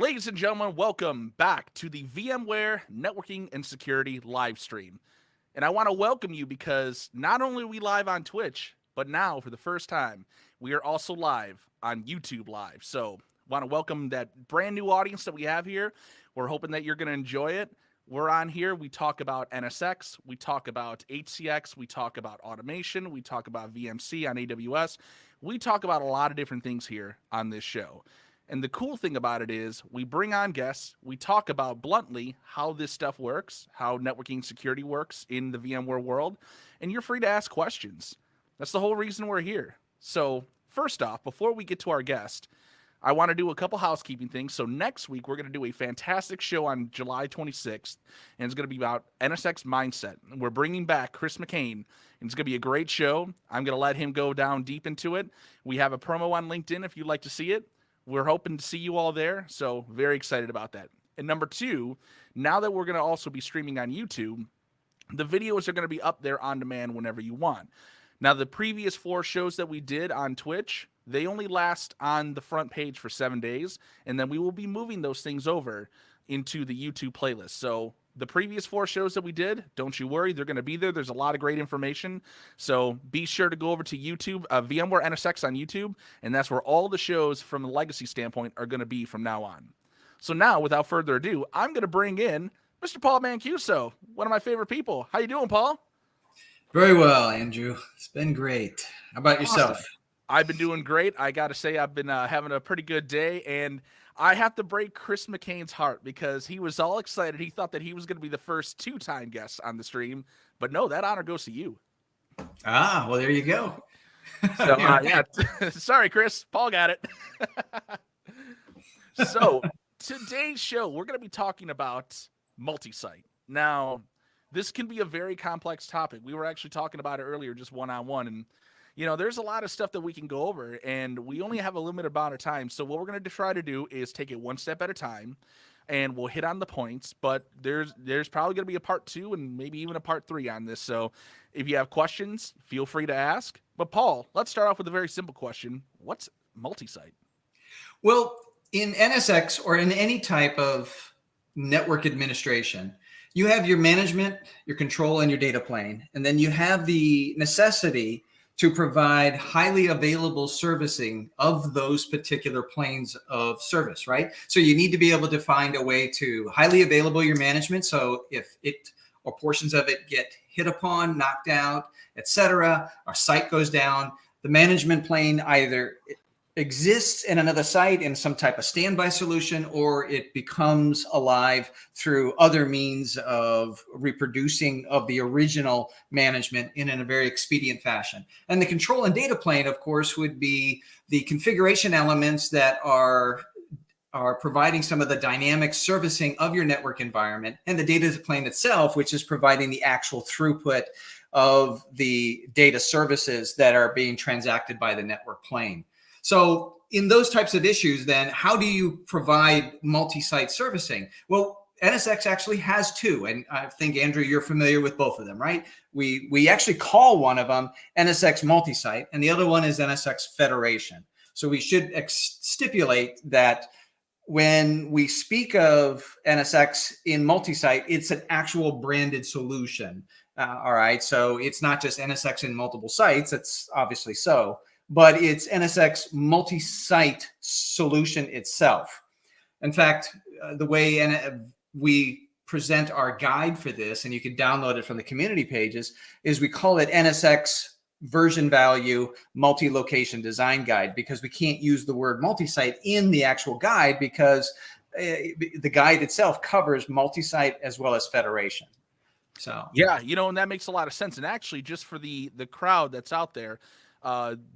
Ladies and gentlemen, welcome back to the VMware Networking and Security live stream. And I want to welcome you because not only are we live on Twitch, but now for the first time, we are also live on YouTube Live. So I want to welcome that brand new audience that we have here. We're hoping that you're going to enjoy it. We're on here. We talk about NSX. We talk about HCX. We talk about automation. We talk about VMC on AWS. We talk about a lot of different things here on this show. And the cool thing about it is we bring on guests. We talk about bluntly how this stuff works, how networking security works in the VMware world, and you're free to ask questions. That's the whole reason we're here. So first off, before we get to our guest, I want to do a couple housekeeping things. So next week, we're going to do a fantastic show on July 26th, and it's going to be about NSX Mindset. And we're bringing back Chris McCain, and it's going to be a great show. I'm going to let him go down deep into it. We have a promo on LinkedIn if you'd like to see it. We're hoping to see you all there, so very excited about that. And number two, now that we're going to also be streaming on YouTube, the videos are going to be up there on demand whenever you want. Now, the previous 4 shows that we did on Twitch, they only last on the front page for 7 days, and then we will be moving those things over into the YouTube playlist. So the previous 4 shows that we did, don't you worry, they're going to be there. There's a lot of great information. So be sure to go over to YouTube, VMware NSX on YouTube, and that's where all the shows from a legacy standpoint are going to be from now on. So now, without further ado, I'm going to bring in Mr. Paul Mancuso, one of my favorite people. How you doing, Paul? Very well, Andrew. It's been great. How about yourself? Awesome. I've been doing great. I got to say, I've been having a pretty good day, and I have to break Chris McCain's heart because he was all excited. He thought that he was going to be the first 2-time guest on the stream, but no, that honor goes to you. Ah, well, there you go. So, yeah, sorry, Chris. Paul got it. So, today's show, we're going to be talking about multi-site. Now, this can be a very complex topic. We were actually talking about it earlier, just one-on-one, and you know, there's a lot of stuff that we can go over, and we only have a limited amount of time. So what we're going to try to do is take it one step at a time, and we'll hit on the points. But there's probably going to be a part 2 and maybe even a part 3 on this. So if you have questions, feel free to ask. But Paul, let's start off with a very simple question. What's multi-site? Well, in NSX or in any type of network administration, you have your management, your control, and your data plane. And then you have the necessity to provide highly available servicing of those particular planes of service, right? So you need to be able to find a way to highly available your management. So if it or portions of it get hit upon, knocked out, etc., our site goes down, the management plane either exists in another site in some type of standby solution, or it becomes alive through other means of reproducing of the original management in a very expedient fashion. And the control and data plane, of course, would be the configuration elements that are providing some of the dynamic servicing of your network environment, and the data plane itself, which is providing the actual throughput of the data services that are being transacted by the network plane. So in those types of issues, then how do you provide multi-site servicing? Well, NSX actually has 2. And I think, Andrew, you're familiar with both of them, right? We actually call one of them NSX multi-site, and the other one is NSX Federation. So we should stipulate that when we speak of NSX in multi-site, it's an actual branded solution. All right. So it's not just NSX in multiple sites. It's obviously so. But it's NSX multi-site solution itself. In fact, the way we present our guide for this, and you can download it from the community pages, is we call it NSX version value multi-location design guide, because we can't use the word multi-site in the actual guide because the guide itself covers multi-site as well as federation. So yeah, you know, and that makes a lot of sense. And actually, just for the crowd that's out there,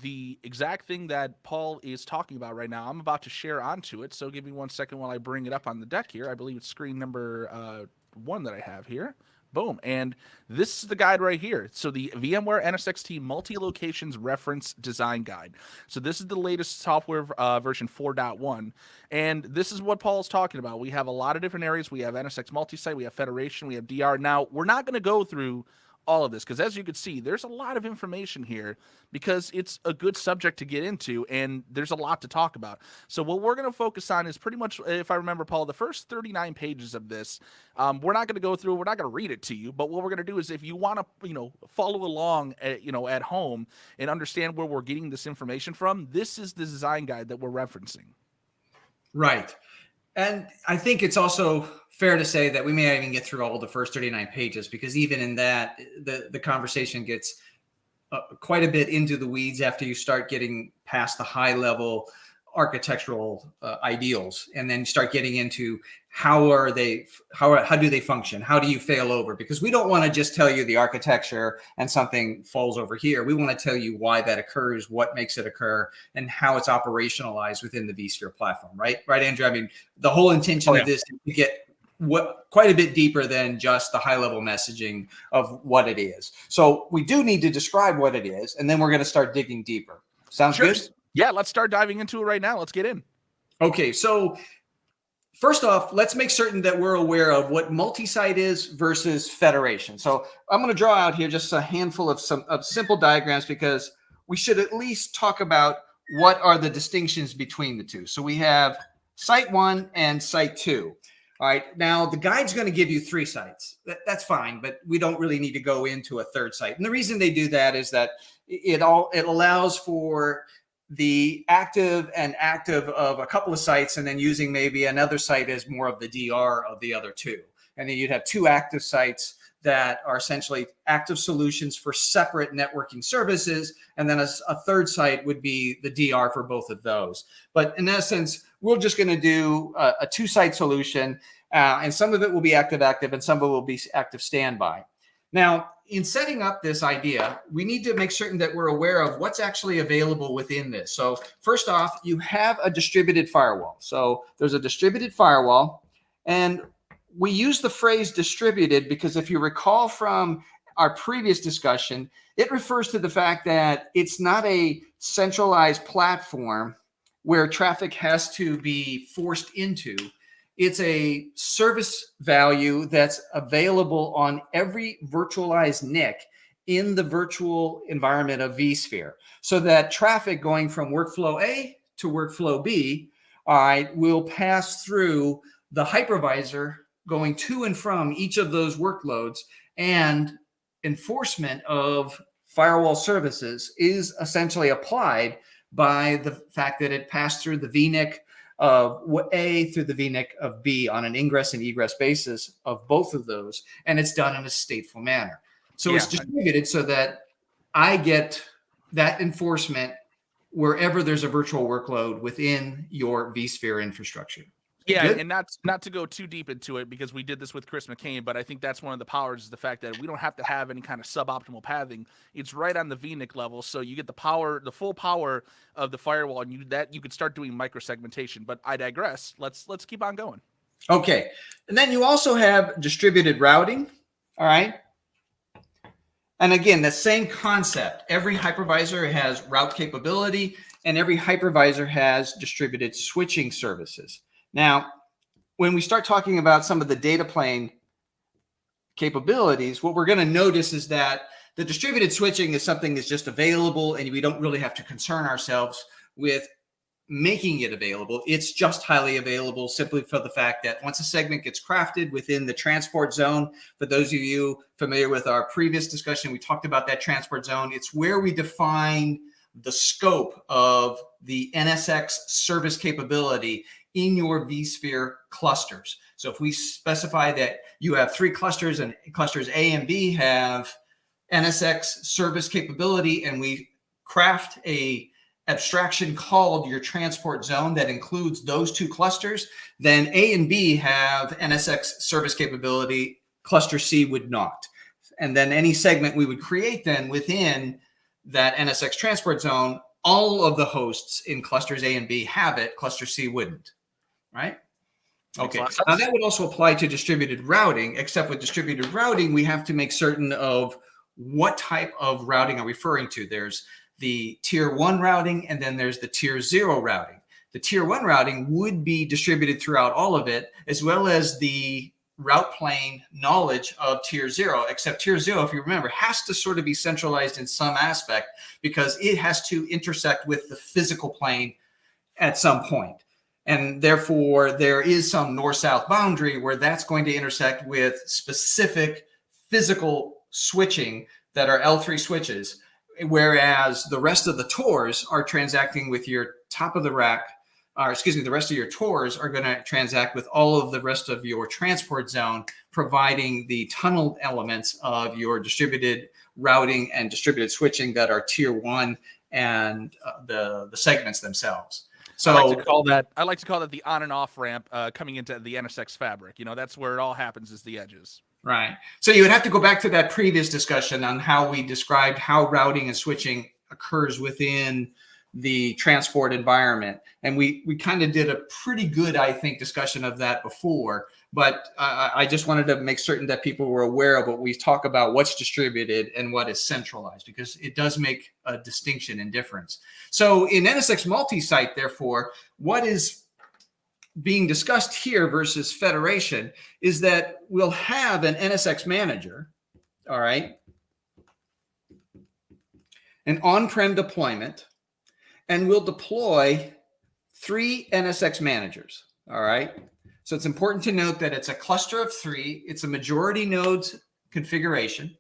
the exact thing that Paul is talking about right now, I'm about to share onto it. So give me 1 second while I bring it up on the deck here. I believe it's screen number 1 that I have here. Boom. And this is the guide right here. So the VMware NSXT Multi-Locations Reference Design Guide. So this is the latest software version 4.1. And this is what Paul's talking about. We have a lot of different areas. We have NSX Multi-Site, we have Federation, we have DR. Now, we're not going to go through all of this, because as you can see, there's a lot of information here because it's a good subject to get into and there's a lot to talk about. So what we're going to focus on is pretty much, if I remember, Paul, the first 39 pages of this. We're not going to go through, we're not going to read it to you, but what we're going to do is, if you want to, follow along at home and understand where we're getting this information from, this is the design guide that we're referencing. Right. And I think it's also fair to say that we may not even get through all the first 39 pages, because even in that, the conversation gets quite a bit into the weeds after you start getting past the high level architectural ideals, and then you start getting into how do they function? How do you fail over? Because we don't want to just tell you the architecture and something falls over here. We want to tell you why that occurs, what makes it occur, and how it's operationalized within the vSphere platform. Right, Andrew? I mean, the whole intention of this is to get quite a bit deeper than just the high level messaging of what it is. So we do need to describe what it is, and then we're going to start digging deeper. Sounds good? Yeah, let's start diving into it right now. Let's get in. Okay, so first off, let's make certain that we're aware of what multi-site is versus federation. So I'm going to draw out here just a handful of simple diagrams, because we should at least talk about what are the distinctions between the two. So we have site 1 and site 2. All right, now the guide's going to give you 3 sites. That's fine, but we don't really need to go into a third site. And the reason they do that is that it allows for the active of a couple of sites, and then using maybe another site as more of the DR of the other 2. And then you'd have 2 active sites that are essentially active solutions for separate networking services. And then a third site would be the DR for both of those. But in essence, we're just going to do a 2-site solution, and some of it will be active, and some of it will be active standby. Now, in setting up this idea, we need to make certain that we're aware of what's actually available within this. So first off, you have a distributed firewall. So there's a distributed firewall, and we use the phrase distributed because if you recall from our previous discussion, it refers to the fact that it's not a centralized platform where traffic has to be forced into. It's a service value that's available on every virtualized NIC in the virtual environment of vSphere, so that traffic going from workflow A to workflow B, will pass through the hypervisor going to and from each of those workloads, and enforcement of firewall services is essentially applied by the fact that it passed through the VNIC of A through the VNIC of B on an ingress and egress basis of both of those, and it's done in a stateful manner. So it's distributed so that I get that enforcement wherever there's a virtual workload within your vSphere infrastructure. Yeah, Good? and not to go too deep into it, because we did this with Chris McCain, but I think that's one of the powers, is the fact that we don't have to have any kind of suboptimal pathing. It's right on the VNIC level, so you get the full power of the firewall, and you could start doing microsegmentation. But I digress. Let's keep on going. Okay, and then you also have distributed routing. All right. And again, the same concept. Every hypervisor has route capability, and every hypervisor has distributed switching services. Now, when we start talking about some of the data plane capabilities, what we're going to notice is that the distributed switching is something that's just available, and we don't really have to concern ourselves with making it available. It's just highly available simply for the fact that once a segment gets crafted within the transport zone, for those of you familiar with our previous discussion, we talked about that transport zone. It's where we define the scope of the NSX service capability in your vSphere clusters. So if we specify that you have 3 clusters, and clusters A and B have NSX service capability, and we craft a abstraction called your transport zone that includes those 2 clusters, then A and B have NSX service capability, cluster C would not. And then any segment we would create then within that NSX transport zone, all of the hosts in clusters A and B have it, cluster C wouldn't. Right? Okay. Now that would also apply to distributed routing, except with distributed routing, we have to make certain of what type of routing are we referring to. There's the tier 1 routing, and then there's the tier 0 routing. The tier 1 routing would be distributed throughout all of it, as well as the route plane knowledge of tier 0, except tier 0, if you remember, has to sort of be centralized in some aspect because it has to intersect with the physical plane at some point. And therefore, there is some north-south boundary where that's going to intersect with specific physical switching that are L3 switches, whereas the rest of the TORs are transacting with your top of the rack, or excuse me, the rest of your TORs are going to transact with all of the rest of your transport zone, providing the tunneled elements of your distributed routing and distributed switching that are tier 1 and the segments themselves. So I like to call that the on and off ramp coming into the NSX fabric. You know, that's where it all happens, is the edges. Right. So you would have to go back to that previous discussion on how we described how routing and switching occurs within the transport environment. And we kind of did a pretty good, I think, discussion of that before. But I just wanted to make certain that people were aware of what we talk about, what's distributed and what is centralized, because it does make a distinction and difference. So in NSX Multisite, therefore, what is being discussed here versus federation is that we'll have an NSX manager, all right, an on-prem deployment, and we'll deploy 3 NSX managers, all right? So it's important to note that it's a cluster of 3. It's a majority nodes configuration,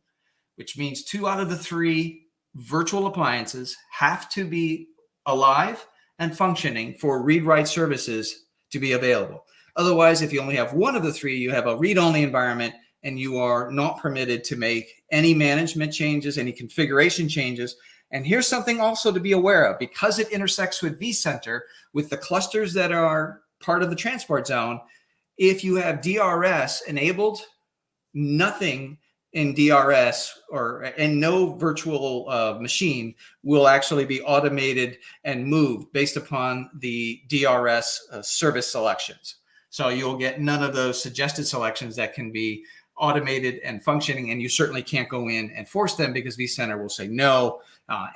which means 2 out of the 3 virtual appliances have to be alive and functioning for read-write services to be available. Otherwise, if you only have 1 of the 3, you have a read-only environment and you are not permitted to make any management changes, any configuration changes. And here's something also to be aware of. Because it intersects with vCenter, with the clusters that are part of the transport zone, if you have DRS enabled, nothing in DRS and no virtual machine will actually be automated and moved based upon the DRS service selections. So you'll get none of those suggested selections that can be automated and functioning, and you certainly can't go in and force them because vCenter will say no.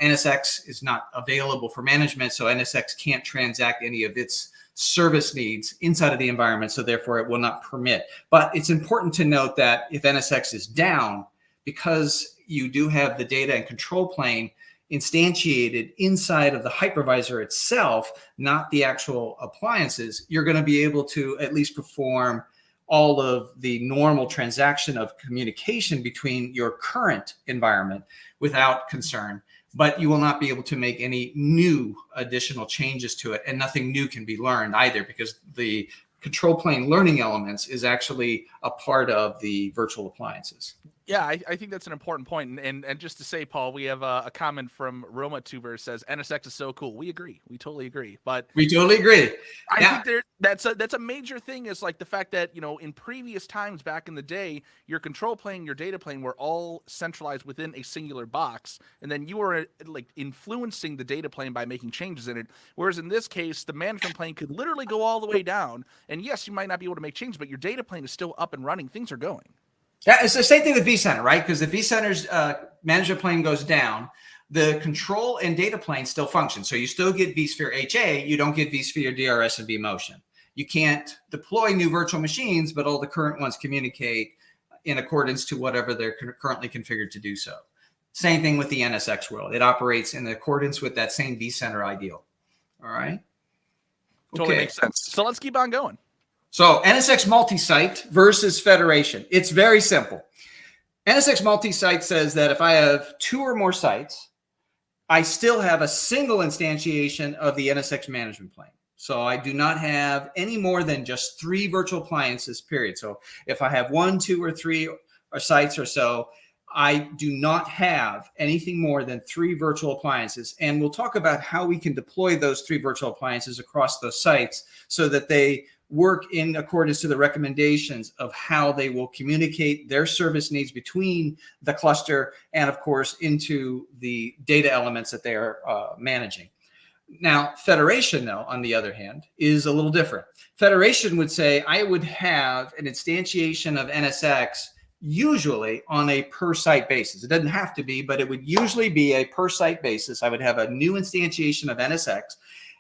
NSX is not available for management, so NSX can't transact any of its service needs inside of the environment, so therefore it will not permit. But it's important to note that if NSX is down, because you do have the data and control plane instantiated inside of the hypervisor itself, not the actual appliances, you're going to be able to at least perform all of the normal transaction of communication between your current environment without concern. But you will not be able to make any new additional changes to it, and nothing new can be learned either, because the control plane learning elements is actually a part of the virtual appliances. Yeah, I think that's an important point. And just to say, Paul, we have a comment from RomaTuber says NSX is so cool. We agree. We totally agree. But we totally agree. I think that's a major thing, is like the fact that, you know, in previous times back in the day, your control plane, your data plane were all centralized within a singular box. And then you were like influencing the data plane by making changes in it. Whereas in this case, the management plane could literally go all the way down. And yes, you might not be able to make changes, but your data plane is still up and running. Things are going. Yeah, it's the same thing with vCenter, right? Because the vCenter's management plane goes down, the control and data plane still function. So you still get vSphere HA, you don't get vSphere DRS and vMotion. You can't deploy new virtual machines, but all the current ones communicate in accordance to whatever they're currently configured to do so. Same thing with the NSX world. It operates in accordance with that same vCenter ideal. All right? Totally makes sense. So let's keep on going. So NSX Multisite versus Federation. It's very simple. NSX Multisite says that if I have 2 or more sites, I still have a single instantiation of the NSX management plane. So I do not have any more than just 3 virtual appliances, period. So if I have 1, 2, or 3 or sites or so, I do not have anything more than 3 virtual appliances. And we'll talk about how we can deploy those 3 virtual appliances across those sites so that they work in accordance to the recommendations of how they will communicate their service needs between the cluster and, of course, into the data elements that they are managing. Now, Federation, though, on the other hand, is a little different. Federation would say I would have an instantiation of NSX usually on a per site basis. It doesn't have to be, but it would usually be a per site basis. I would have a new instantiation of NSX,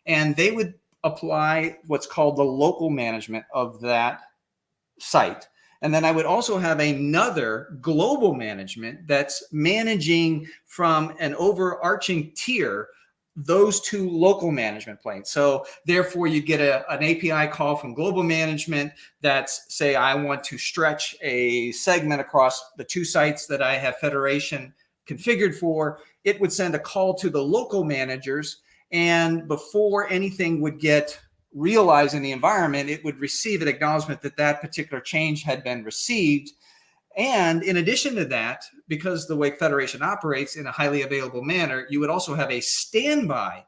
and they would apply what's called the local management of that site. And then I would also have another global management that's managing from an overarching tier those two local management planes. So therefore you get an API call from global management that's, say, I want to stretch a segment across the two sites that I have federation configured for. It would send a call to the local managers, and before anything would get realized in the environment, it would receive an acknowledgement that that particular change had been received. And in addition to that, because the way Federation operates in a highly available manner, you would also have a standby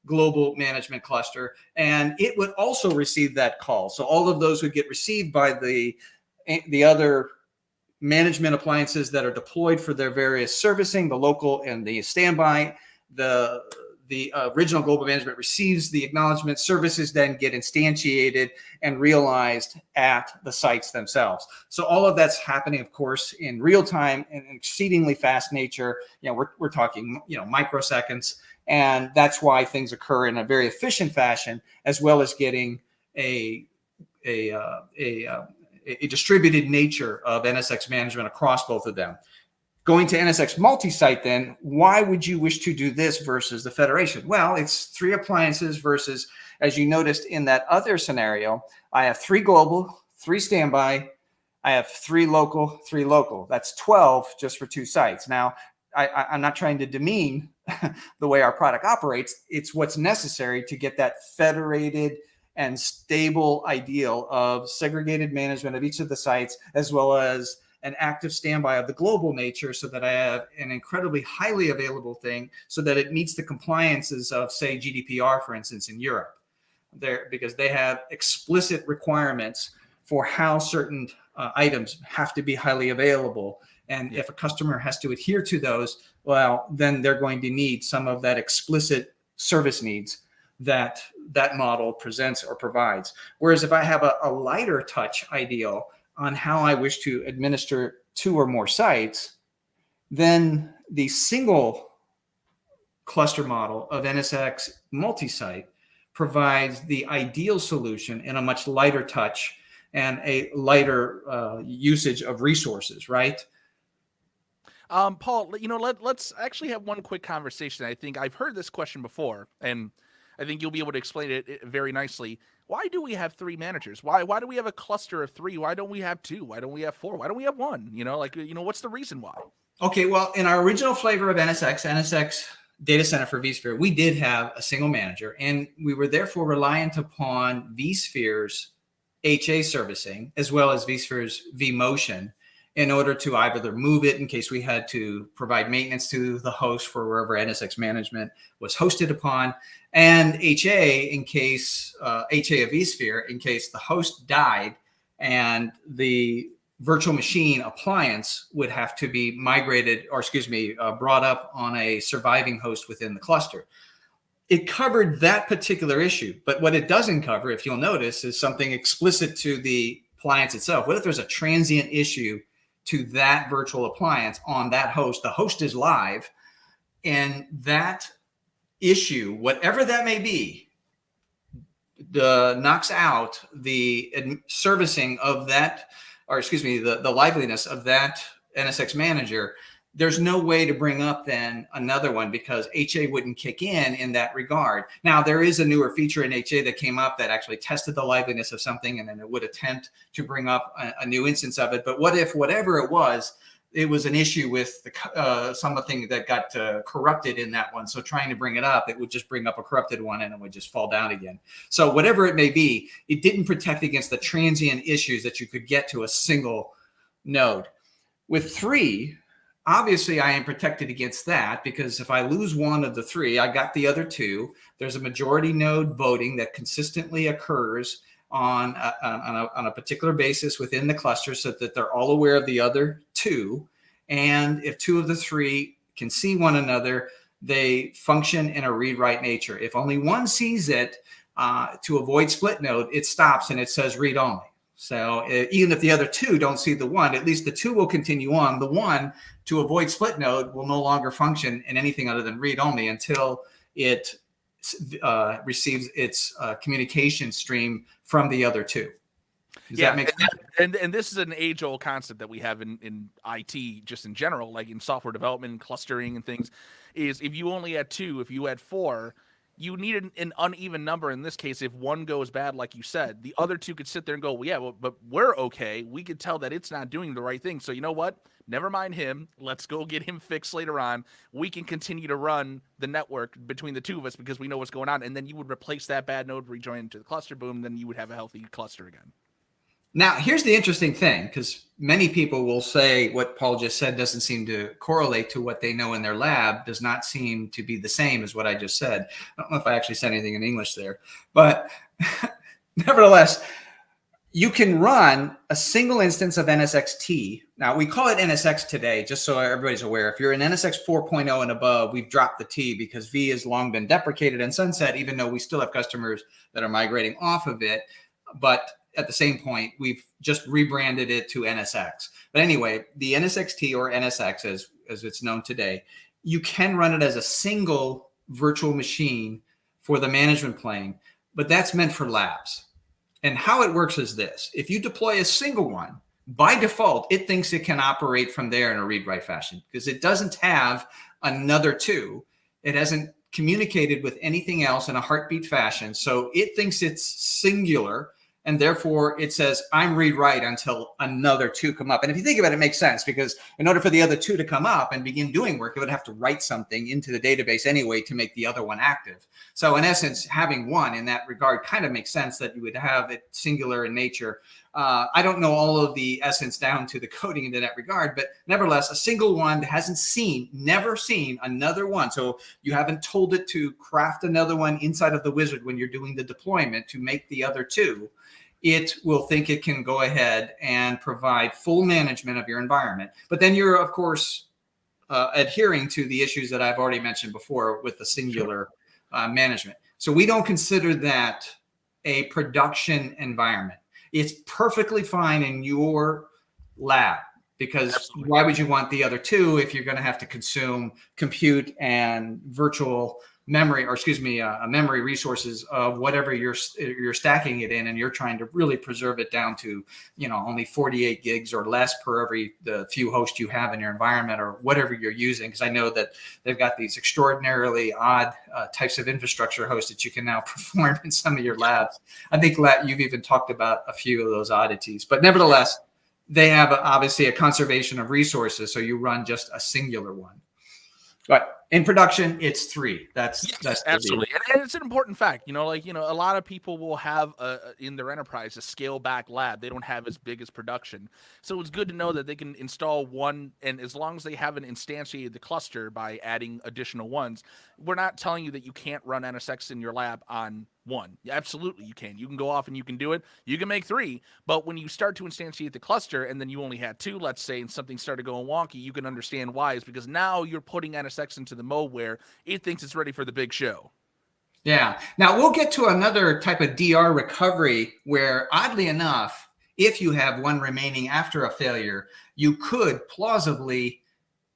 global management cluster, and it would also receive that call. So all of those would get received by the other management appliances that are deployed for their various servicing, the local and the standby. The original global management receives the acknowledgement. Services then get instantiated and realized at the sites themselves. So all of that's happening, of course, in real time and exceedingly fast nature. We're talking microseconds, and that's why things occur in a very efficient fashion, as well as getting a distributed nature of NSX management across both of them. Going to NSX Multisite, then, why would you wish to do this versus the Federation? Well, it's 3 appliances versus, as you noticed in that other scenario, I have 3 global, 3 standby, I have 3 local, 3 local. That's 12 just for 2 sites. Now, I'm not trying to demean the way our product operates. It's what's necessary to get that federated and stable ideal of segregated management of each of the sites, as well as an active standby of the global nature, so that I have an incredibly highly available thing, so that it meets the compliances of, say, GDPR, for instance, in Europe, because they have explicit requirements for how certain items have to be highly available. And if a customer has to adhere to those, well, then they're going to need some of that explicit service needs that that model presents or provides. Whereas if I have a lighter touch ideal on how I wish to administer 2 or more sites, then the single cluster model of NSX Multisite provides the ideal solution in a much lighter touch and a lighter usage of resources, right? Paul, let's actually have one quick conversation. I think I've heard this question before, and I think you'll be able to explain it very nicely. Why do we have 3 managers? Why do we have a cluster of 3? Why don't we have 2? Why don't we have 4? Why don't we have 1? What's the reason why? Okay, well, in our original flavor of NSX Data Center for vSphere, we did have a single manager, and we were therefore reliant upon vSphere's HA servicing, as well as vSphere's vMotion, in order to either move it in case we had to provide maintenance to the host for wherever NSX management was hosted upon, and HA in case HA of vSphere in case the host died and the virtual machine appliance would have to be migrated, or brought up on a surviving host within the cluster. It covered that particular issue, but what it doesn't cover, if you'll notice, is something explicit to the appliance itself. What if there's a transient issue to that virtual appliance on that host? The host is live, and that issue, whatever that may be, knocks out the servicing of that, the liveliness of that NSX manager. There's no way to bring up then another one, because HA wouldn't kick in that regard. Now, there is a newer feature in HA that came up that actually tested the liveliness of something, and then it would attempt to bring up a new instance of it. But what if whatever it was an issue with something that got corrupted in that one? So trying to bring it up, it would just bring up a corrupted one, and it would just fall down again. So whatever it may be, it didn't protect against the transient issues that you could get to a single node. With 3, obviously, I am protected against that, because if I lose one of the 3, I got the other 2. There's a majority node voting that consistently occurs on a particular basis within the cluster, so that they're all aware of the other 2. And if 2 of the 3 can see one another, they function in a read-write nature. If only one sees it, to avoid split node, it stops and it says read only. So even if the other 2 don't see the 1, at least the 2 will continue on. The 1, to avoid split node, will no longer function in anything other than read only until it receives its communication stream from the other 2. Does Yeah, that make sense? and this is an age-old concept that we have in IT just in general, like in software development and clustering and things, is if you only had two, if you had four, you need an uneven number. In this case, if one goes bad, like you said, the other two could sit there and go, well, yeah, well, but we're okay. We could tell that it's not doing the right thing. So you know what? Never mind him. Let's go get him fixed later on. We can continue to run the network between the two of us because we know what's going on. And then you would replace that bad node, rejoin into the cluster, boom, then you would have a healthy cluster again. Now, here's the interesting thing, because many people will say what Paul just said doesn't seem to correlate to what they know in their lab, does not seem to be the same as what I just said. I don't know if I actually said anything in English there, but nevertheless, you can run a single instance of NSXT. Now, we call it NSX today, just so everybody's aware. If you're in NSX 4.0 and above, we've dropped the T because V has long been deprecated and sunset, even though we still have customers that are migrating off of it. But at the same point, we've just rebranded it to NSX. But anyway, the NSXT or NSX, as it's known today, you can run it as a single virtual machine for the management plane, but that's meant for labs. And how it works is this. If you deploy a single one, by default, it thinks it can operate from there in a read-write fashion because it doesn't have another two. It hasn't communicated with anything else in a heartbeat fashion. So it thinks it's singular. And therefore, it says, I'm read-write until another two come up. And if you think about it, it makes sense because in order for the other two to come up and begin doing work, it would have to write something into the database anyway to make the other one active. So in essence, having one in that regard kind of makes sense that you would have it singular in nature. I don't know all of the essence down to the coding into that regard, but nevertheless, a single one that hasn't never seen another one. So you haven't told it to craft another one inside of the wizard when you're doing the deployment to make the other two. It will think it can go ahead and provide full management of your environment. But then you're, of course, adhering to the issues that I've already mentioned before with the singular management. So we don't consider that a production environment. It's perfectly fine in your lab because Absolutely. Why would you want the other two if you're going to have to consume compute and virtual memory, or excuse me, memory resources of whatever you're stacking it in, and you're trying to really preserve it down to, only 48 gigs or less per the few hosts you have in your environment or whatever you're using. Because I know that they've got these extraordinarily odd types of infrastructure hosts that you can now perform in some of your labs. I think you've even talked about a few of those oddities, but nevertheless, they have obviously a conservation of resources. So you run just a singular one. But in production, it's three. That's absolutely, and it's an important fact. A lot of people will have in their enterprise a scale back lab. They don't have as big as production, so it's good to know that they can install one. And as long as they haven't instantiated the cluster by adding additional ones, we're not telling you that you can't run NSX in your lab on one. Absolutely, you can. You can go off and you can do it. You can make three, but when you start to instantiate the cluster and then you only had two, let's say, and something started going wonky, you can understand why. Is because now you're putting NSX into the mode where it thinks it's ready for the big show. Yeah. Now we'll get to another type of DR recovery where, oddly enough, if you have one remaining after a failure, you could plausibly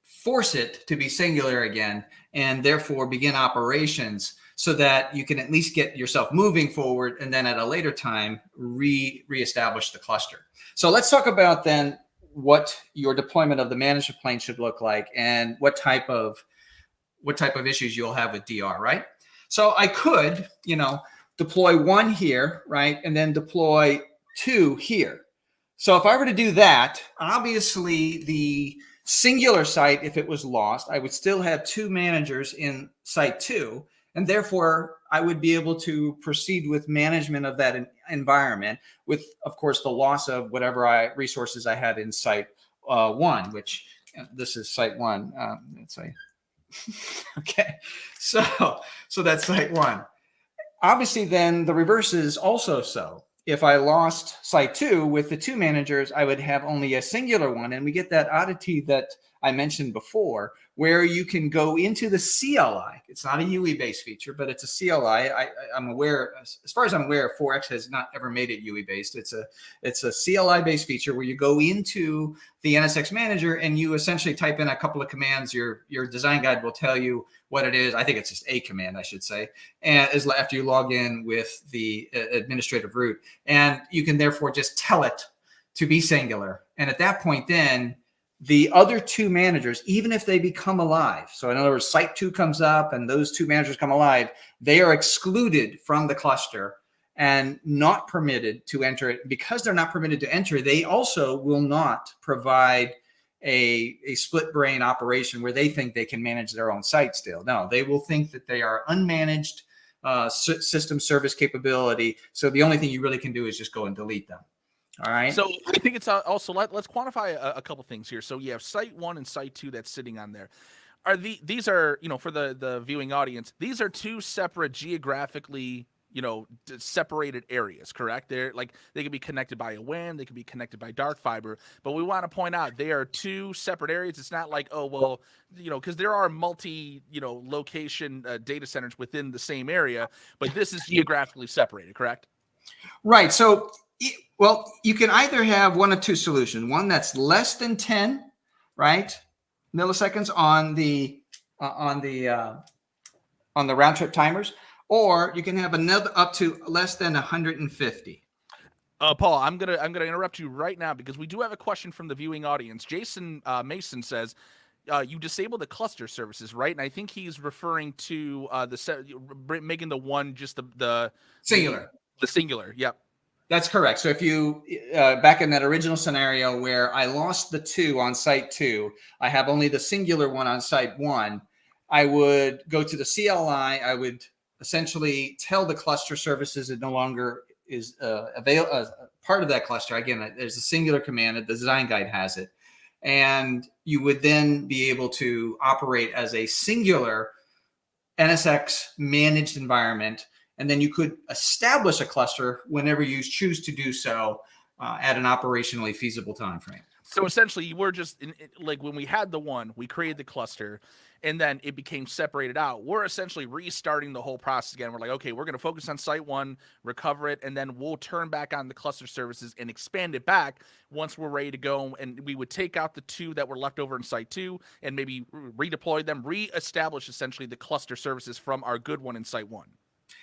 force it to be singular again and therefore begin operations so that you can at least get yourself moving forward and then at a later time reestablish the cluster. So let's talk about then what your deployment of the management plane should look like and what type of issues you'll have with DR, right? So I could, deploy one here, right? And then deploy two here. So if I were to do that, obviously the singular site, if it was lost, I would still have two managers in site two. And therefore, I would be able to proceed with management of that environment with, of course, the loss of whatever resources I had in site one, which this is site one. Let's say, okay, so that's site one. Obviously, then the reverse is also so. If I lost site two with the two managers, I would have only a singular one. And we get that oddity that I mentioned before, where you can go into the CLI. It's not a UE-based feature, but it's a CLI. I'm aware, as far as I'm aware, 4X has not ever made it UE-based. It's a CLI-based feature where you go into the NSX Manager and you essentially type in a couple of commands. Your design guide will tell you what it is. I think it's just a command, I should say, and is after you log in with the administrative root, and you can therefore just tell it to be singular. And at that point, then the other two managers, even if they become alive, so in other words, site 2 comes up and those two managers come alive, they are excluded from the cluster and not permitted to enter it. Because they're not permitted to enter, they also will not provide a split brain operation where they think they can manage their own site still. No, they will think that they are unmanaged system service capability. So the only thing you really can do is just go and delete them. All right. So I think it's also let's quantify a couple things here. So you have site 1 and site 2 that's sitting on there. These are, for the viewing audience, these are two separate geographically, separated areas, correct? They're like, they can be connected by a WAN, they can be connected by dark fiber, but we want to point out they are two separate areas. It's not like, oh, well, because there are location data centers within the same area, but this is geographically separated, correct? Right. So, well, you can either have one of two solutions. One that's less than 10, right, milliseconds on the round trip timers, or you can have another up to less than 150. Paul, I'm gonna interrupt you right now because we do have a question from the viewing audience. Jason Mason says, you disable the cluster services, right? And I think he's referring to making the one just the Singular. The singular. Yep. That's correct. So if you, back in that original scenario where I lost the 2 on site 2, I have only the singular one on site 1, I would go to the CLI. I would essentially tell the cluster services it no longer is part of that cluster. Again, there's a singular command. The design guide has it. And you would then be able to operate as a singular NSX managed environment. And then you could establish a cluster whenever you choose to do so at an operationally feasible time frame. So essentially, you were just like when we had the one, we created the cluster, and then it became separated out. We're essentially restarting the whole process again. We're like, okay, we're going to focus on site 1, recover it, and then we'll turn back on the cluster services and expand it back once we're ready to go. And we would take out the 2 that were left over in site 2 and maybe redeploy them, reestablish essentially the cluster services from our good one in site 1.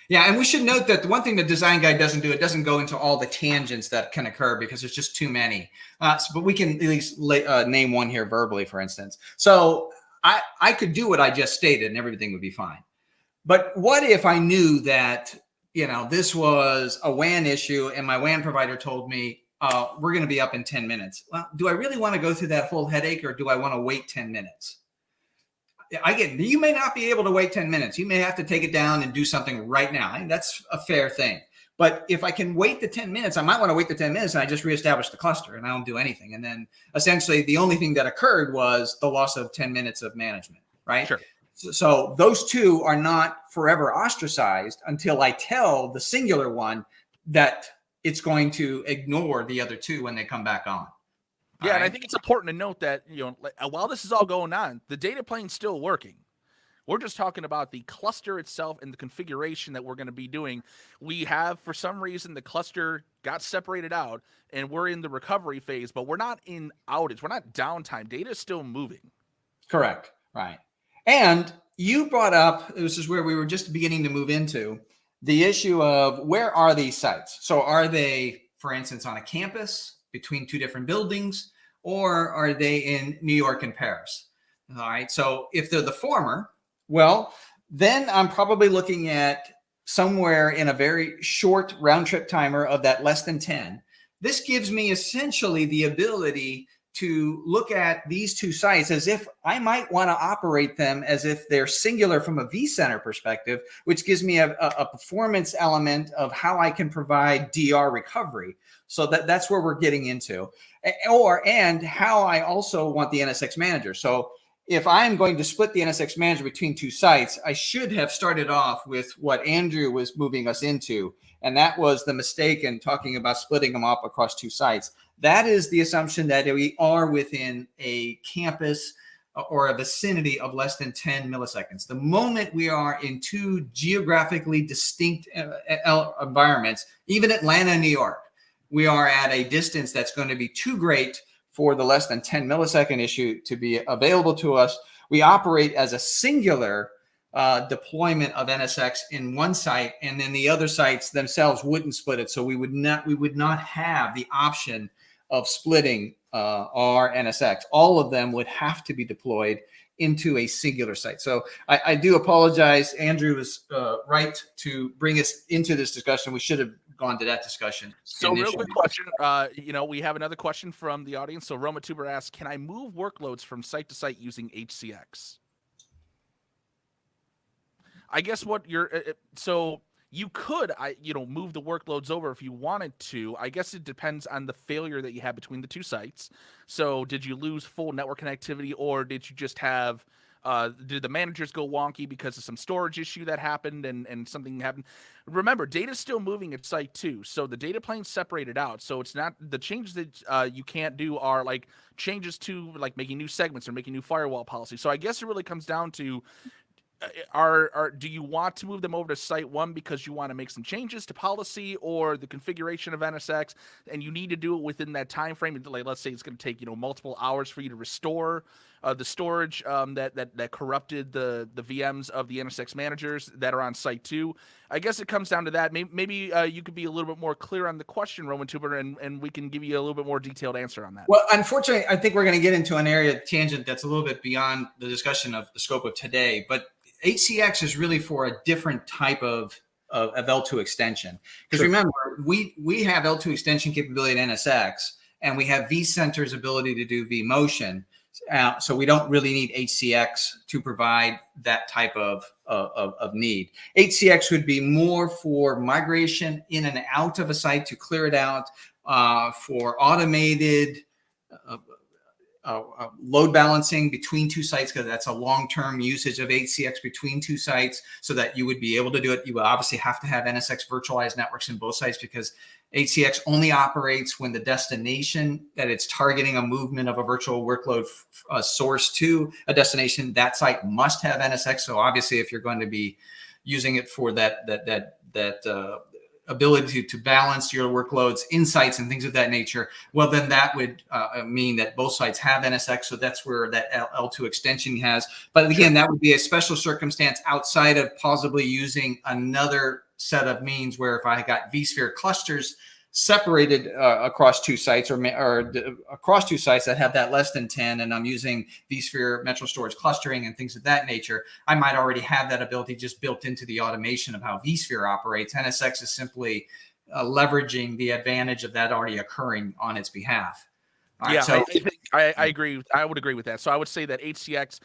Yeah, and we should note that the one thing the design guide doesn't do, it doesn't go into all the tangents that can occur because there's just too many. But we can at least name one here verbally, for instance. So I could do what I just stated and everything would be fine. But what if I knew that, this was a WAN issue and my WAN provider told me, we're going to be up in 10 minutes. Well, do I really want to go through that whole headache or do I want to wait 10 minutes? You may not be able to wait 10 minutes. You may have to take it down and do something right now. And that's a fair thing. But if I can wait the 10 minutes, I might want to wait the 10 minutes and I just reestablish the cluster and I don't do anything. And then essentially the only thing that occurred was the loss of 10 minutes of management, right? Sure. So those two are not forever ostracized until I tell the singular one that it's going to ignore the other 2 when they come back on. Yeah, and I think it's important to note that, while this is all going on, the data plane's still working. We're just talking about the cluster itself and the configuration that we're going to be doing. We have, for some reason, the cluster got separated out, and we're in the recovery phase, but we're not in outage. We're not downtime. Data is still moving. Correct. Right. And you brought up, this is where we were just beginning to move into, the issue of where are these sites? So are they, for instance, on a campus between 2 different buildings, or are they in New York and Paris? All right. So if they're the former, well, then I'm probably looking at somewhere in a very short round trip timer of that less than 10. This gives me essentially the ability to look at these 2 sites as if I might want to operate them as if they're singular from a vCenter perspective, which gives me a performance element of how I can provide DR recovery. So that's where we're getting into, and how I also want the NSX manager. So if I'm going to split the NSX manager between 2 sites, I should have started off with what Andrew was moving us into. And that was the mistake in talking about splitting them up across 2 sites. That is the assumption that we are within a campus or a vicinity of less than 10 milliseconds. The moment we are in two geographically distinct environments, even Atlanta and New York, we are at a distance that's going to be too great for the less than 10 millisecond issue to be available to us. We operate as a singular deployment of NSX in one site, and then the other sites themselves wouldn't split it. So we would not have the option of splitting our NSX. All of them would have to be deployed into a singular site. So I do apologize. Andrew was right to bring us into this discussion. We should have gone to that discussion. So initially. real quick question, we have another question from the audience. So Roma Tuber asks, can I move workloads from site to site using HCX? I guess what you're, so you could, move the workloads over if you wanted to. I guess it depends on the failure that you have between the two sites. So did you lose full network connectivity, or did you just have, did the managers go wonky because of some storage issue that happened and something happened? Remember, data's still moving at site 2, so the data plane's separated out. So it's not, the changes that you can't do are like changes to like making new segments or making new firewall policy. So I guess it really comes down to, do you want to move them over to site 1 because you want to make some changes to policy or the configuration of NSX, and you need to do it within that time frame? Like, let's say it's going to take multiple hours for you to restore the storage that corrupted the VMs of the NSX managers that are on site 2. I guess it comes down to that. Maybe you could be a little bit more clear on the question, Roman Tuber, and we can give you a little bit more detailed answer on that. Well, unfortunately, I think we're going to get into an area tangent that's a little bit beyond the discussion of the scope of today, but HCX is really for a different type of L2 extension. Because Sure. Remember, we have L2 extension capability in NSX, and we have vCenter's ability to do vMotion. So we don't really need HCX to provide that type of need. HCX would be more for migration in and out of a site to clear it out, for automated load balancing between two sites, because that's a long-term usage of HCX between two sites, so that you would be able to do it. You would obviously have to have NSX virtualized networks in both sites, because HCX only operates when the destination that it's targeting a movement of a virtual workload source to a destination, that site must have NSX. So obviously, if you're going to be using it for that ability to balance your workloads, insights, and things of that nature, well, then that would mean that both sites have NSX. So that's where that L2 extension has. But again, that would be a special circumstance outside of possibly using another set of means, where if I got vSphere clusters separated across two sites, or across two sites that have that less than 10, and I'm using vSphere Metro Storage clustering and things of that nature, I might already have that ability just built into the automation of how vSphere operates. NSX is simply leveraging the advantage of that already occurring on its behalf. All right, so I agree. I would agree with that. So I would say that HCX,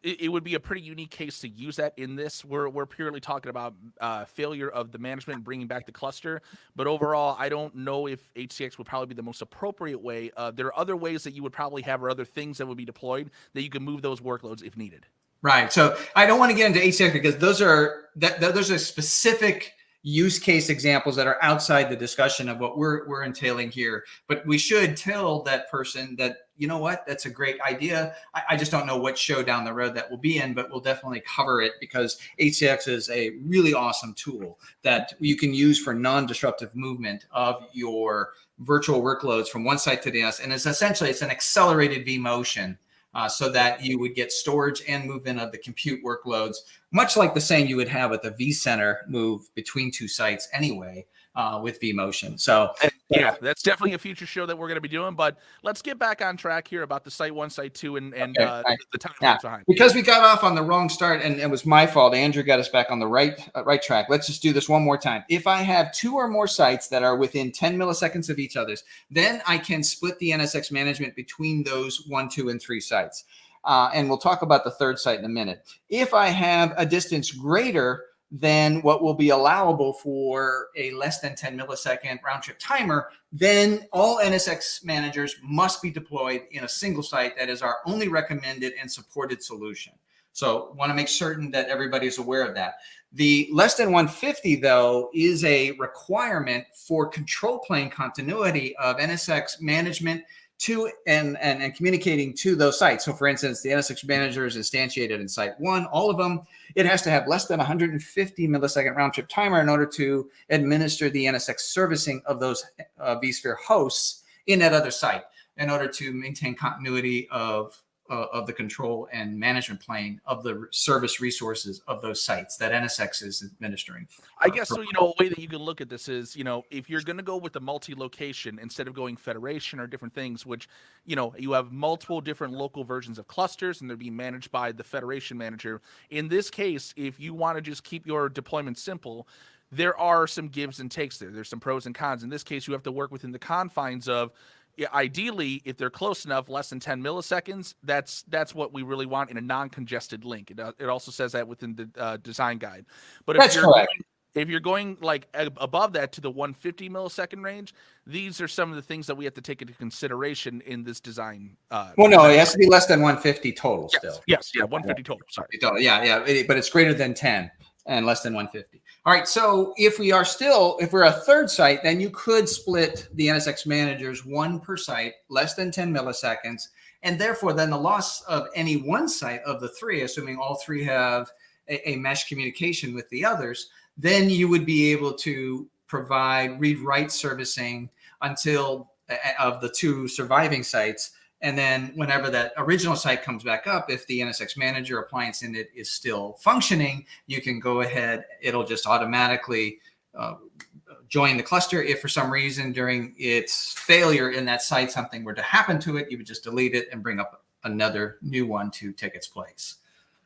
it would be a pretty unique case to use that in this. We're purely talking about failure of the management and bringing back the cluster. But overall, I don't know if HCX would probably be the most appropriate way. There are other ways that you would probably have, or other things that would be deployed that you can move those workloads if needed. Right. So I don't want to get into HCX, because those are specific use case examples that are outside the discussion of what we're entailing here. But we should tell that person that, you know what, that's a great idea. I just don't know what show down the road that will be in, but we'll definitely cover it, because HCX is a really awesome tool that you can use for non-disruptive movement of your virtual workloads from one site to the next. And it's an accelerated vMotion. So that you would get storage and movement of the compute workloads, much like the same you would have with the vCenter move between two sites anyway, with vMotion. So yeah, that's definitely a future show that we're going to be doing. But let's get back on track here about the site 1, site 2, and okay, the timelines behind it. Because we got off on the wrong start, and it was my fault. Andrew got us back on the right track. Let's just do this one more time. If I have 2 or more sites that are within 10 milliseconds of each other's, then I can split the NSX management between those 1, 2, and 3 sites. And we'll talk about the third site in a minute. If I have a distance greater than what will be allowable for a less than 10 millisecond round trip timer, then all NSX managers must be deployed in a single site. That is our only recommended and supported solution. So want to make certain that everybody is aware of that. The less than 150, though, is a requirement for control plane continuity of NSX management to and communicating to those sites. So for instance, the NSX manager is instantiated in site 1, all of them. It has to have less than 150 millisecond round trip timer in order to administer the NSX servicing of those vSphere hosts in that other site, in order to maintain continuity of the control and management plane of the service resources of those sites that NSX is administering. I guess so. A way that you can look at this is, if you're going to go with the multi-location instead of going federation or different things, which, you have multiple different local versions of clusters and they're being managed by the federation manager. In this case, if you want to just keep your deployment simple, there are some gives and takes there. There's some pros and cons. In this case, you have to work within the confines of, ideally, if they're close enough, less than 10 milliseconds, that's what we really want in a non-congested link. It also says that within the design guide. But if you're going like above that to the 150 millisecond range, these are some of the things that we have to take into consideration in this design. Well, no, it has to be less than 150 total still. Yes, 150 total. Sorry. But it's greater than 10 and less than 150. All right, so if we're a third site, then you could split the NSX managers 1 per site, less than 10 milliseconds, and therefore then the loss of any one site of the 3, assuming all 3 have a mesh communication with the others, then you would be able to provide read-write servicing until of the 2 surviving sites. And then whenever that original site comes back up, if the NSX manager appliance in it is still functioning, you can go ahead. It'll just automatically join the cluster. If for some reason during its failure in that site, something were to happen to it, you would just delete it and bring up another new one to take its place.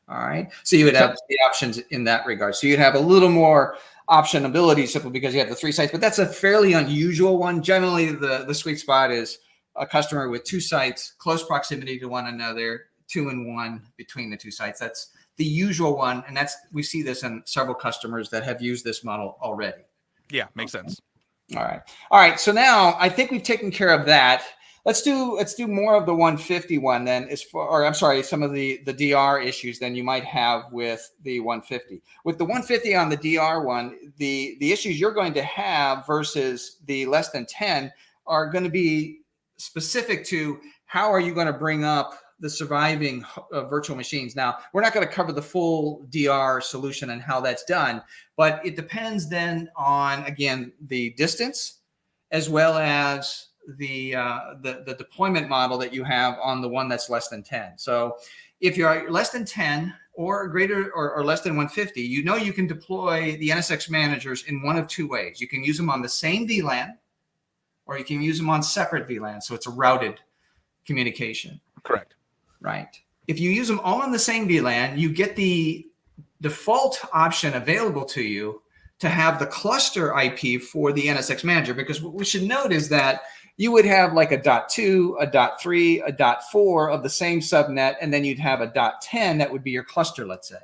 All right. So you would have the options in that regard. So you'd have a little more optionability simply because you have the 3 sites, but that's a fairly unusual one. Generally, the sweet spot is a customer with 2 sites, close proximity to one another, 2 and 1 between the 2 sites. That's the usual one. And we see this in several customers that have used this model already. Yeah, makes sense. All right. So now I think we've taken care of that. Let's do more of the 150 one then, some of the DR issues then you might have with the 150. With the 150 on the DR one, the issues you're going to have versus the less than 10 are going to be specific to how are you going to bring up the surviving virtual machines. Now, we're not going to cover the full DR solution and how that's done, but it depends then on, again, the distance as well as the deployment model that you have on the one that's less than 10. So if you're less than 10 or greater or less than 150, you can deploy the NSX managers in one of 2 ways. You can use them on the same VLAN, or you can use them on separate VLAN. So it's a routed communication. Correct. Right. If you use them all on the same VLAN, you get the default option available to you to have the cluster IP for the NSX manager, because what we should note is that you would have like a .2, a .3, a .4 of the same subnet, and then you'd have a .10 that would be your cluster, let's say.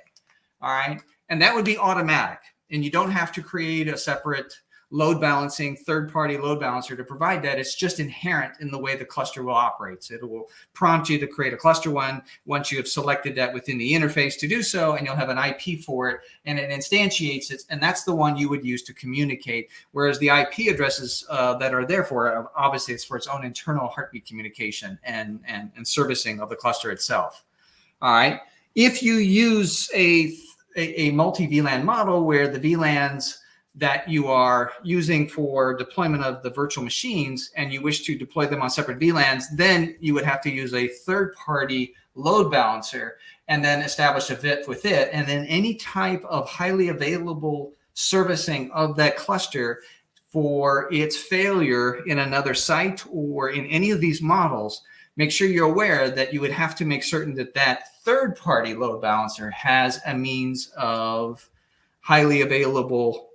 All right. And that would be automatic. And you don't have to create a separate load balancing, third-party load balancer to provide that. It's just inherent in the way the cluster will operate. So it will prompt you to create a cluster one once you have selected that within the interface to do so, and you'll have an IP for it, and it instantiates it, and that's the one you would use to communicate. Whereas the IP addresses that are there for, obviously, it's for its own internal heartbeat communication and servicing of the cluster itself. All right. If you use a multi-VLAN model where the VLANs that you are using for deployment of the virtual machines and you wish to deploy them on separate VLANs, then you would have to use a third-party load balancer and then establish a VIP with it. And then any type of highly available servicing of that cluster for its failure in another site or in any of these models, make sure you're aware that you would have to make certain that that third-party load balancer has a means of highly available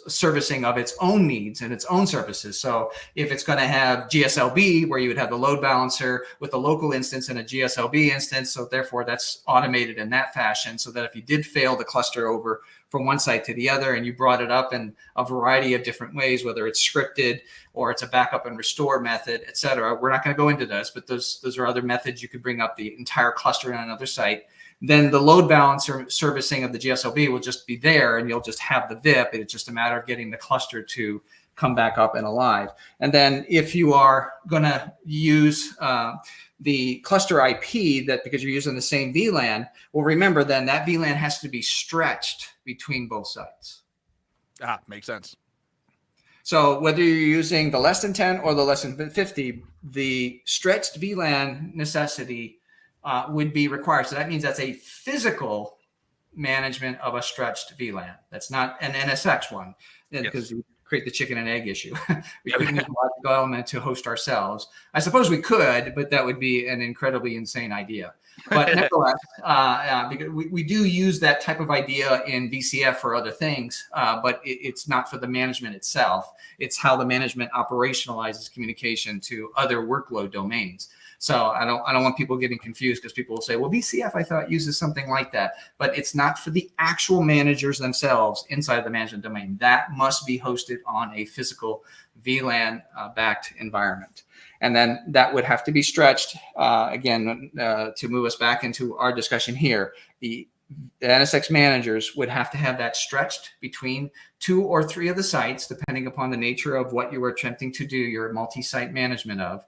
servicing of its own needs and its own services. So if it's going to have GSLB, where you would have the load balancer with a local instance and a GSLB instance, so therefore that's automated in that fashion, so that if you did fail the cluster over from one site to the other and you brought it up in a variety of different ways, whether it's scripted or it's a backup and restore method, et cetera. We're not going to go into this, but those are other methods you could bring up the entire cluster on another site. Then the load balancer servicing of the GSLB will just be there and you'll just have the VIP. It's just a matter of getting the cluster to come back up and alive. And then if you are going to use the cluster IP, that because you're using the same VLAN, well, remember then that VLAN has to be stretched between both sites. Makes sense. So whether you're using the less than 10 or the less than 50, the stretched VLAN necessity would be required. So that means that's a physical management of a stretched VLAN. That's not an NSX one, because you create the chicken and egg issue. We couldn't use a logical element to host ourselves. I suppose we could, but that would be an incredibly insane idea. But nevertheless, because we do use that type of idea in VCF for other things, but it's not for the management itself. It's how the management operationalizes communication to other workload domains. So I don't want people getting confused, because people will say, well, VCF, I thought, uses something like that. But it's not for the actual managers themselves inside the management domain. That must be hosted on a physical VLAN-backed environment. And then that would have to be stretched, again, to move us back into our discussion here. The NSX managers would have to have that stretched between 2 or 3 of the sites, depending upon the nature of what you are attempting to do your multi-site management of.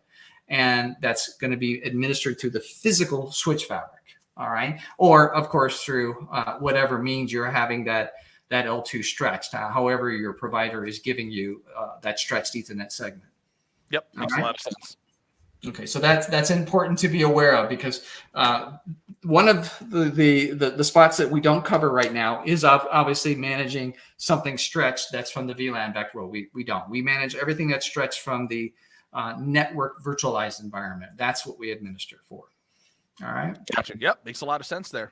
And that's going to be administered through the physical switch fabric, all right? Or, of course, through whatever means you're having that L2 stretched, however your provider is giving you that stretched Ethernet segment. Yep, makes a lot of sense. Okay, so that's important to be aware of, because one of the spots that we don't cover right now is obviously managing something stretched that's from the VLAN back row. We don't. We manage everything that's stretched from the network virtualized environment. That's what we administer for. All right. Gotcha. Yep, makes a lot of sense there.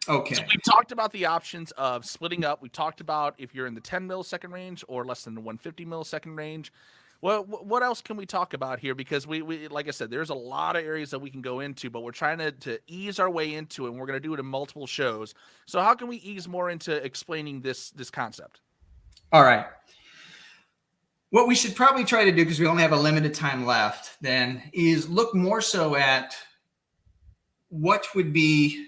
Okay. So we've talked about the options of splitting up. We talked about if you're in the 10 millisecond range or less than the 150 millisecond range. Well, what else can we talk about here? Because we like I said, there's a lot of areas that we can go into, but we're trying to ease our way into it, and we're going to do it in multiple shows. So how can we ease more into explaining this concept? All right. What we should probably try to do, because we only have a limited time left, then is look more so at what should be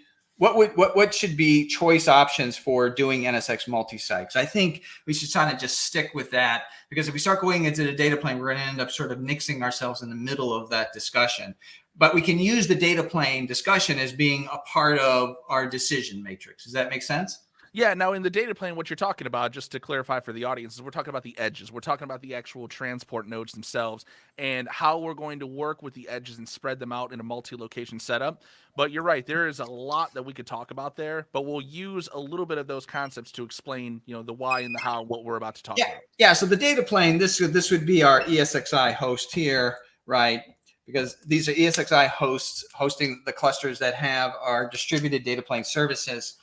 choice options for doing NSX multi-sites. I think we should kind of just stick with that, because if we start going into the data plane, we're going to end up sort of nixing ourselves in the middle of that discussion. But we can use the data plane discussion as being a part of our decision matrix. Does that make sense? Yeah, now in the data plane, what you're talking about, just to clarify for the audience, is we're talking about the edges. We're talking about the actual transport nodes themselves and how we're going to work with the edges and spread them out in a multi-location setup. But you're right, there is a lot that we could talk about there, but we'll use a little bit of those concepts to explain, the why and the how, what we're about to talk about. Yeah, so the data plane, this would be our ESXi host here, right? Because these are ESXi hosts hosting the clusters that have our distributed data plane services,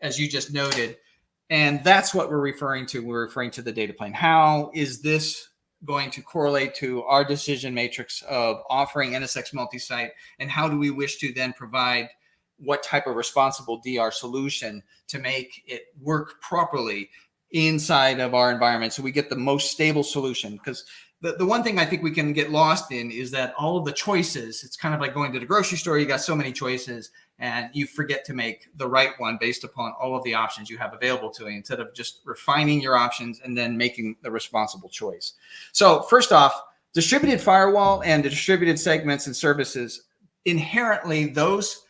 as you just noted. And that's what we're referring to. We're referring to the data plane. How is this going to correlate to our decision matrix of offering NSX multi-site? And how do we wish to then provide what type of responsible DR solution to make it work properly inside of our environment, so we get the most stable solution? Because the one thing I think we can get lost in is that all of the choices, it's kind of like going to the grocery store. You got so many choices, and you forget to make the right one based upon all of the options you have available to you, instead of just refining your options and then making the responsible choice. So first off, distributed firewall and the distributed segments and services, inherently those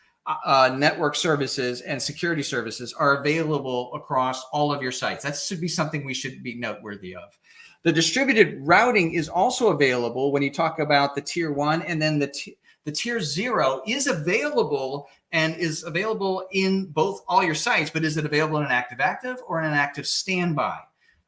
network services and security services are available across all of your sites. That should be something we should be noteworthy of. The distributed routing is also available when you talk about the tier 1, and then the tier 0 is available, and is available in both all your sites, but is it available in an active or in an active standby?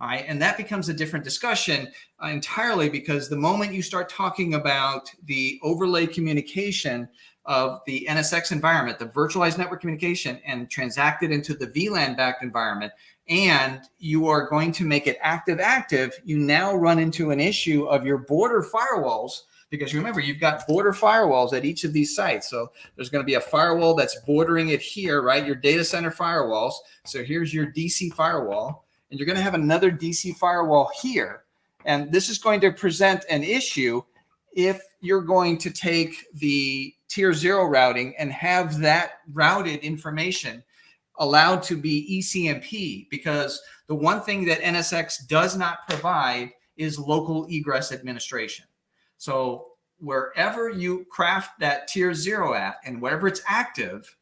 All right, and that becomes a different discussion entirely, because the moment you start talking about the overlay communication of the NSX environment, the virtualized network communication, and transact it into the VLAN-backed environment, and you are going to make it active, you now run into an issue of your border firewalls, because remember, you've got border firewalls at each of these sites. So there's going to be a firewall that's bordering it here, right? Your data center firewalls. So here's your DC firewall, and you're going to have another DC firewall here. And this is going to present an issue if you're going to take the tier 0 routing and have that routed information allowed to be ECMP, because the one thing that NSX does not provide is local egress administration. So wherever you craft that tier 0 at and wherever it's active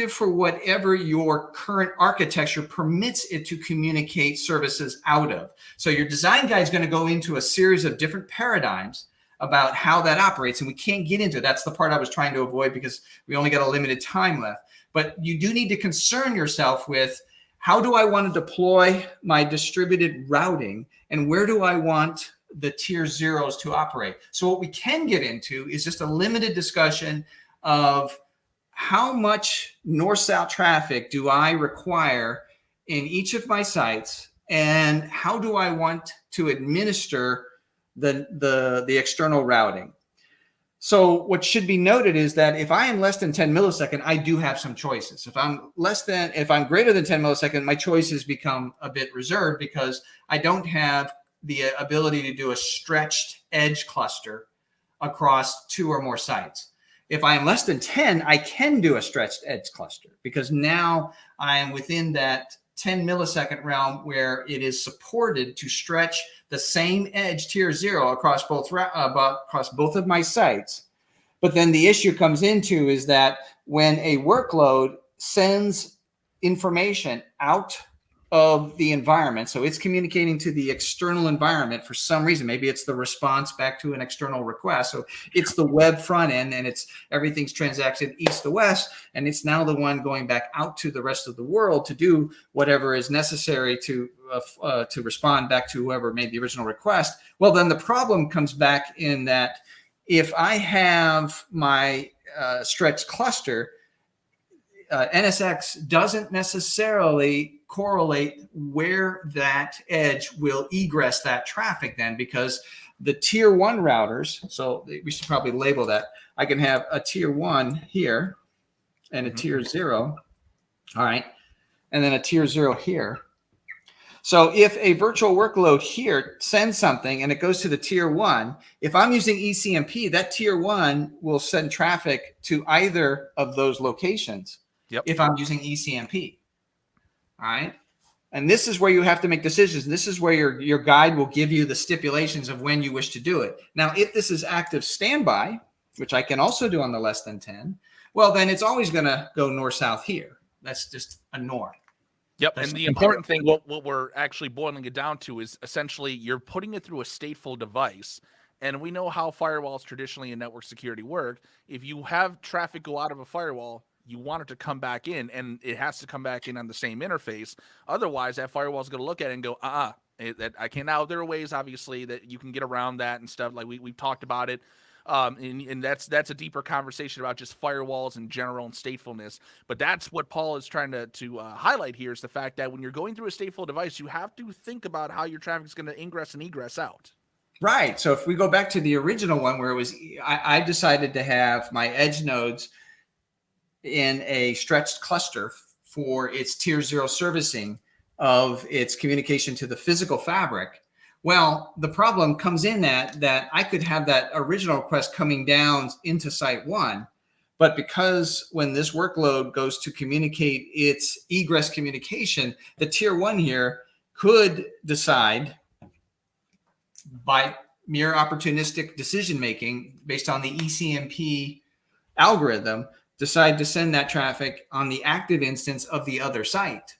for whatever your current architecture permits it to communicate services out of. So your design guide is going to go into a series of different paradigms about how that operates, and we can't get into it. That's the part I was trying to avoid because we only got a limited time left. But you do need to concern yourself with, how do I want to deploy my distributed routing, and where do I want the tier zeros to operate? So what we can get into is just a limited discussion of how much north-south traffic do I require in each of my sites, and how do I want to administer the external routing. So what should be noted is that if I am less than 10 millisecond, I do have some choices. If I'm greater than 10 millisecond, my choices become a bit reserved because I don't have the ability to do a stretched edge cluster across 2 or more sites. If I am less than 10, I can do a stretched edge cluster because now I am within that 10 millisecond realm where it is supported to stretch the same edge tier 0 across both of my sites. But then the issue comes into is that when a workload sends information out of the environment, so it's communicating to the external environment for some reason, maybe it's the response back to an external request, so it's the web front end and everything's transacted east to west, and it's now the one going back out to the rest of the world to do whatever is necessary to respond back to whoever made the original request. Well, then the problem comes back in that if I have my stretched cluster, NSX doesn't necessarily correlate where that edge will egress that traffic then, because the tier 1 routers, so we should probably label that. I can have a tier 1 here and a tier 0. All right. And then a tier 0 here. So if a virtual workload here sends something and it goes to the tier 1, if I'm using ECMP, that tier 1 will send traffic to either of those locations. Yep. If I'm using ECMP. All right. And this is where you have to make decisions. This is where your guide will give you the stipulations of when you wish to do it. Now, if this is active standby, which I can also do on the less than 10, well, then it's always going to go north-south here. That's just a norm. Yep. And the important thing, what we're actually boiling it down to is essentially you're putting it through a stateful device. And we know how firewalls traditionally in network security work. If you have traffic go out of a firewall, you want it to come back in, and it has to come back in on the same interface. Otherwise, that firewall is going to look at it and go, I can't. Now, there are ways, obviously, that you can get around that and stuff. Like we've talked about it. And that's a deeper conversation about just firewalls in general and statefulness. But that's what Paul is trying to highlight here, is the fact that when you're going through a stateful device, you have to think about how your traffic is going to ingress and egress out. Right. So if we go back to the original one where it was, I decided to have my edge nodes in a stretched cluster for its tier 0 servicing of its communication to the physical fabric. Well, the problem comes in that I could have that original request coming down into site 1, but because when this workload goes to communicate its egress communication, the tier 1 here could decide by mere opportunistic decision making based on the ECMP algorithm, decide to send that traffic on the active instance of the other site.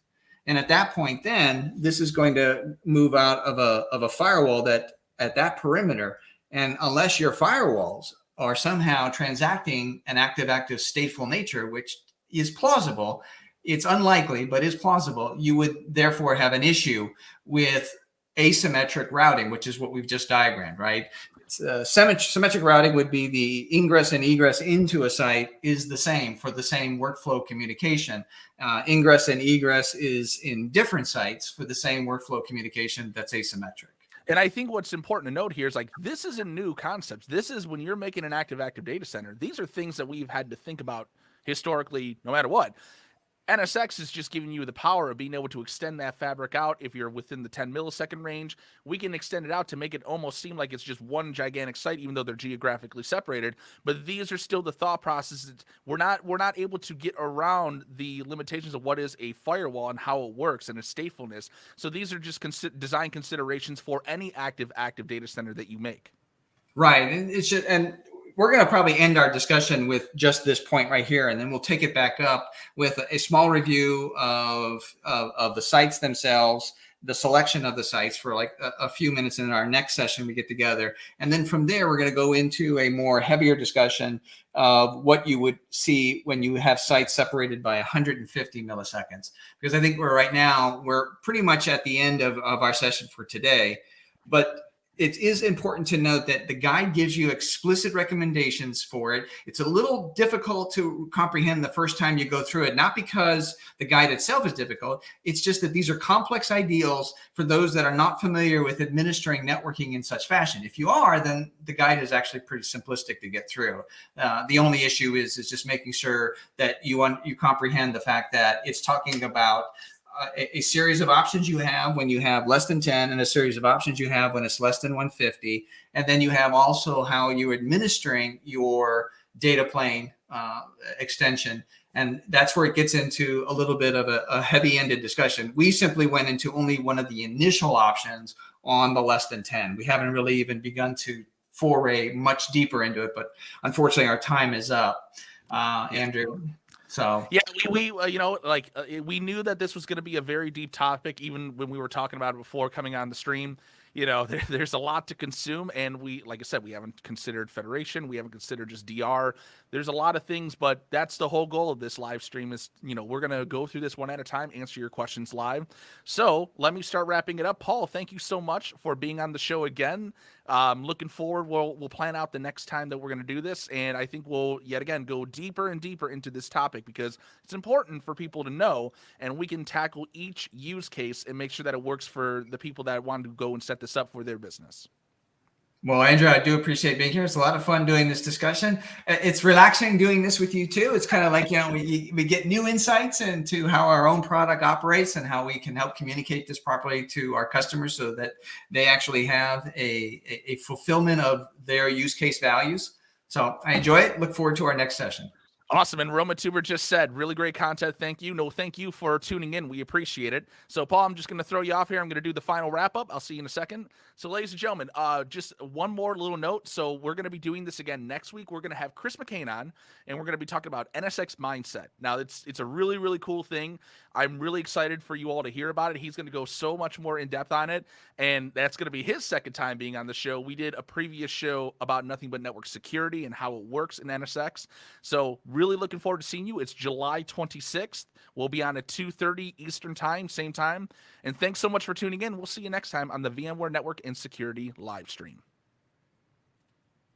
And at that point, then this is going to move out of a firewall that at that perimeter. And unless your firewalls are somehow transacting an active stateful nature, which is plausible, it's unlikely, but is plausible, you would therefore have an issue with asymmetric routing, which is what we've just diagrammed, right? Symmetric routing would be the ingress and egress into a site is the same for the same workflow communication. Ingress and egress is in different sites for the same workflow communication that's asymmetric. And I think what's important to note here is, like, this is a new concept. This is when you're making an active data center. These are things that we've had to think about historically, no matter what. NSX is just giving you the power of being able to extend that fabric out. If you're within the 10 millisecond range, we can extend it out to make it almost seem like it's just one gigantic site, even though they're geographically separated. But these are still the thought processes. We're not able to get around the limitations of what is a firewall and how it works and its statefulness. So these are just design considerations for any active data center that you make. Right. And it's just, and we're going to probably end our discussion with just this point right here, and then we'll take it back up with a small review of the sites themselves, the selection of the sites for like a few minutes in our next session we get together. And then from there, we're going to go into a more heavier discussion of what you would see when you have sites separated by 150 milliseconds. Because I think we're pretty much at the end of our session for today. But it is important to note that the guide gives you explicit recommendations for it. It's a little difficult to comprehend the first time you go through it, not because the guide itself is difficult. It's just that these are complex ideals for those that are not familiar with administering networking in such fashion. If you are, then the guide is actually pretty simplistic to get through. The only issue is just making sure that you comprehend the fact that it's talking about a series of options you have when you have less than 10, and a series of options you have when it's less than 150. And then you have also how you're administering your data plane extension. And that's where it gets into a little bit of a heavy-ended discussion. We simply went into only one of the initial options on the less than 10. We haven't really even begun to foray much deeper into it, but unfortunately our time is up, Andrew. So yeah, we we knew that this was going to be a very deep topic, even when we were talking about it before coming on the stream. There's a lot to consume, and like I said, we haven't considered federation, we haven't considered just DR. There's a lot of things, but that's the whole goal of this live stream is, we're going to go through this one at a time, answer your questions live. So let me start wrapping it up. Paul, thank you so much for being on the show again. Looking forward, we'll plan out the next time that we're going to do this, and I think we'll yet again go deeper and deeper into this topic because it's important for people to know, and we can tackle each use case and make sure that it works for the people that want to go and set this up for their business. Well, Andrew, I do appreciate being here. It's a lot of fun doing this discussion. It's relaxing doing this with you too. It's kind of like, we get new insights into how our own product operates and how we can help communicate this properly to our customers so that they actually have a fulfillment of their use case values. So I enjoy it. Look forward to our next session. Awesome. And Roma Tuber just said, really great content. Thank you. No, thank you for tuning in. We appreciate it. So, Paul, I'm just going to throw you off here. I'm going to do the final wrap up. I'll see you in a second. So, ladies and gentlemen, just one more little note. So, we're going to be doing this again next week. We're going to have Chris McCain on, and we're going to be talking about NSX Mindset. Now, it's a really, really cool thing. I'm really excited for you all to hear about it. He's going to go so much more in depth on it, and that's going to be his second time being on the show. We did a previous show about nothing but network security and how it works in NSX. So, really looking forward to seeing you. It's July 26th. We'll be on at 2:30 Eastern time, same time. And thanks so much for tuning in. We'll see you next time on the VMware Network and Security live stream.